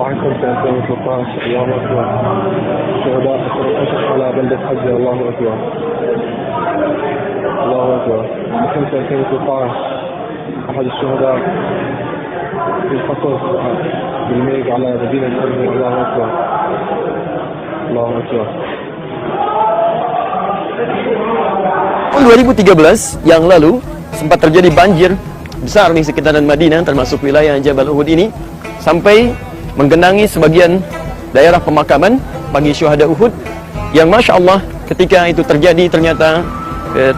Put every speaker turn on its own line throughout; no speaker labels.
معكم سنة 2013. الله أكبر. شهداء القصص على بلدة حجة. الله أكبر. الله أكبر. مثل سنة 2013 أحد الشهداء في القصص بالميق على مدينة حجة. الله أكبر. الله أكبر.
Tahun 2013 yang lalu sempat terjadi banjir besar di sekitaran Madinah, termasuk wilayah Jabal Uhud ini, sampai menggenangi sebagian daerah pemakaman bagi syuhada Uhud, yang Masya Allah ketika itu terjadi ternyata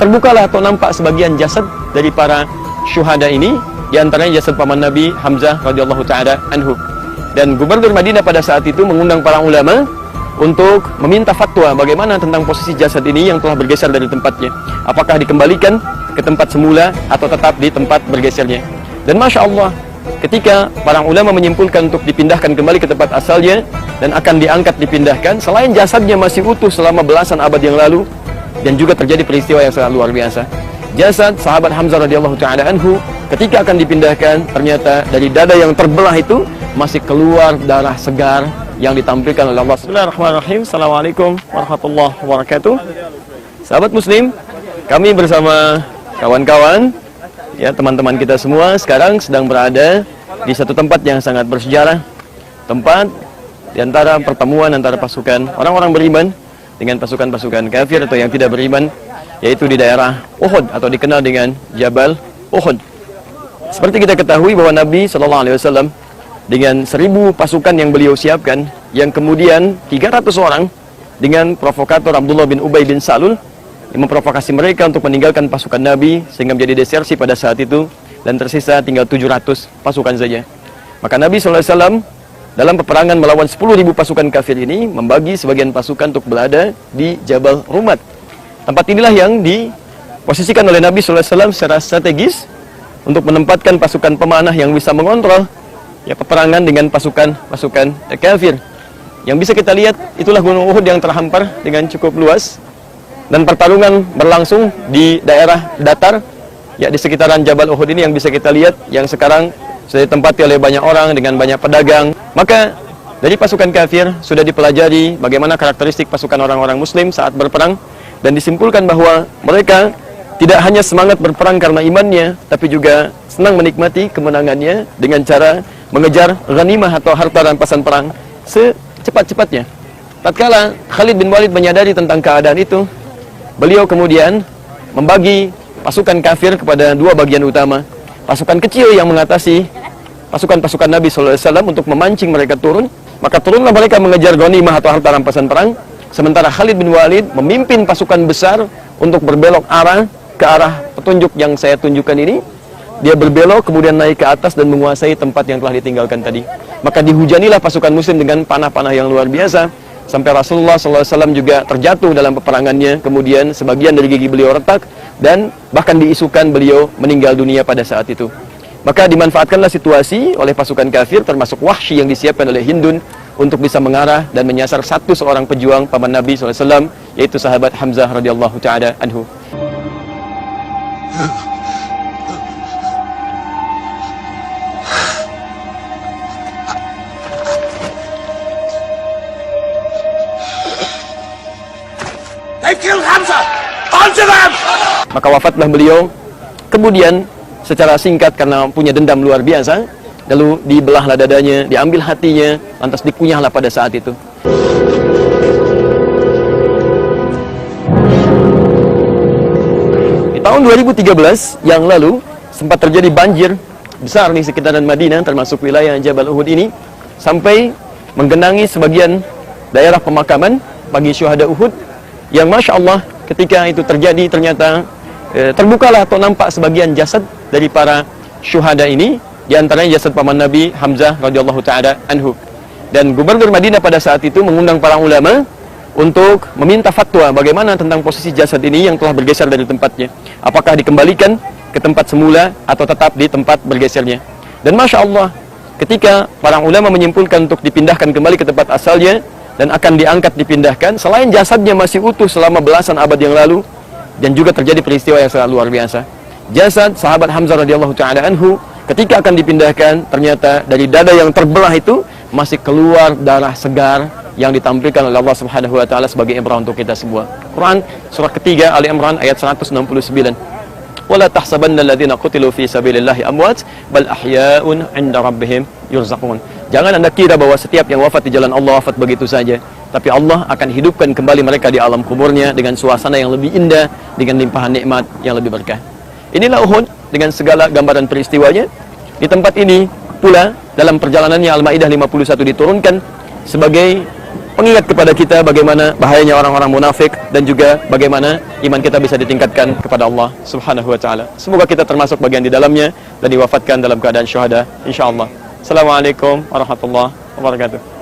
terbukalah atau nampak sebagian jasad dari para syuhada ini, di antaranya jasad paman Nabi Hamzah radhiyallahu taala anhu. Dan Gubernur Madinah pada saat itu mengundang para ulama untuk meminta fatwa bagaimana tentang posisi jasad ini yang telah bergeser dari tempatnya. Apakah dikembalikan ke tempat semula atau tetap di tempat bergesernya. Dan Masya Allah, ketika para ulama menyimpulkan untuk dipindahkan kembali ke tempat asalnya dan akan diangkat dipindahkan, selain jasadnya masih utuh selama belasan abad yang lalu, dan juga terjadi peristiwa yang sangat luar biasa. Jasad sahabat Hamzah radhiyallahu taala anhu ketika akan dipindahkan, ternyata dari dada yang terbelah itu masih keluar darah segar yang ditampilkan oleh Allah. Bismillahirrahmanirrahim. Assalamualaikum warahmatullahi wabarakatuh. Sahabat muslim, kami bersama kawan-kawan, ya teman-teman kita semua sekarang sedang berada di satu tempat yang sangat bersejarah. Tempat di antara pertemuan antara pasukan orang-orang beriman dengan pasukan-pasukan kafir atau yang tidak beriman, yaitu di daerah Uhud atau dikenal dengan Jabal Uhud. Seperti kita ketahui bahwa Nabi SAW dengan 1000 pasukan yang beliau siapkan, yang kemudian 300 orang dengan provokator Abdullah bin Ubay bin Salul yang memprovokasi mereka untuk meninggalkan pasukan Nabi sehingga menjadi desersi pada saat itu, dan tersisa tinggal 700 pasukan saja. Maka Nabi SAW dalam peperangan melawan 10.000 pasukan kafir ini membagi sebagian pasukan untuk berada di Jabal Rumat. Tempat inilah yang diposisikan oleh Nabi SAW secara strategis untuk menempatkan pasukan pemanah yang bisa mengontrol ya peperangan dengan pasukan kafir. Yang bisa kita lihat itulah Gunung Uhud yang terhampar dengan cukup luas, dan pertarungan berlangsung di daerah datar ya di sekitaran Jabal Uhud ini yang bisa kita lihat, yang sekarang sudah ditempati oleh banyak orang dengan banyak pedagang. Maka dari pasukan kafir sudah dipelajari bagaimana karakteristik pasukan orang-orang muslim saat berperang, dan disimpulkan bahwa mereka tidak hanya semangat berperang karena imannya, tapi juga senang menikmati kemenangannya dengan cara mengejar ghanimah atau harta rampasan perang secepat-cepatnya. Tatkala Khalid bin Walid menyadari tentang keadaan itu, beliau kemudian membagi pasukan kafir kepada dua bagian utama. Pasukan kecil yang mengatasi pasukan-pasukan Nabi SAW untuk memancing mereka turun, maka turunlah mereka mengejar ghanimah atau harta rampasan perang. Sementara Khalid bin Walid memimpin pasukan besar untuk berbelok arah ke arah petunjuk yang saya tunjukkan ini. Dia berbelok kemudian naik ke atas dan menguasai tempat yang telah ditinggalkan tadi. Maka dihujanilah pasukan muslim dengan panah-panah yang luar biasa, sampai Rasulullah SAW juga terjatuh dalam peperangannya. Kemudian sebagian dari gigi beliau retak, dan bahkan diisukan beliau meninggal dunia pada saat itu. Maka dimanfaatkanlah situasi oleh pasukan kafir, termasuk Wahsy yang disiapkan oleh Hindun, untuk bisa mengarah dan menyasar seorang pejuang paman Nabi SAW, yaitu sahabat Hamzah radhiyallahu taala anhu. Maka wafatlah beliau. Kemudian secara singkat karena punya dendam luar biasa, lalu dibelahlah dadanya, diambil hatinya, lantas dikunyahlah pada saat itu. Di tahun 2013 yang lalu sempat terjadi banjir besar di sekitaran Madinah, termasuk wilayah Jabal Uhud ini, sampai menggenangi sebagian daerah pemakaman bagi syuhada Uhud, yang Masya Allah ketika itu terjadi ternyata terbukalah atau nampak sebagian jasad dari para syuhada ini, di antaranya jasad paman Nabi Hamzah radhiyallahu taala anhu. Dan Gubernur Madinah pada saat itu mengundang para ulama untuk meminta fatwa bagaimana tentang posisi jasad ini yang telah bergeser dari tempatnya. Apakah dikembalikan ke tempat semula atau tetap di tempat bergesernya. Dan Masya Allah, ketika para ulama menyimpulkan untuk dipindahkan kembali ke tempat asalnya dan akan diangkat dipindahkan, selain jasadnya masih utuh selama belasan abad yang lalu, dan juga terjadi peristiwa yang sangat luar biasa. Jasad sahabat Hamzah radhiyallahu taala anhu ketika akan dipindahkan, ternyata dari dada yang terbelah itu masih keluar darah segar yang ditampilkan oleh Allah Subhanahu wa taala sebagai ibrah untuk kita semua. Quran surah ketiga Ali Imran ayat 169. Wala tahsabanna alladziina qutilu fi sabilillahi amwat bal ahya'un 'inda rabbihim yurzaqun. Jangan Anda kira bahwa setiap yang wafat di jalan Allah wafat begitu saja, tapi Allah akan hidupkan kembali mereka di alam kuburnya dengan suasana yang lebih indah, dengan limpahan nikmat yang lebih berkah. Inilah Uhud dengan segala gambaran peristiwanya. Di tempat ini pula dalam perjalanannya Al-Maidah 51 diturunkan sebagai pengingat kepada kita bagaimana bahayanya orang-orang munafik dan juga bagaimana iman kita bisa ditingkatkan kepada Allah Subhanahu wa taala. Semoga kita termasuk bagian di dalamnya dan diwafatkan dalam keadaan syuhada insyaallah. Assalamualaikum warahmatullahi wabarakatuh.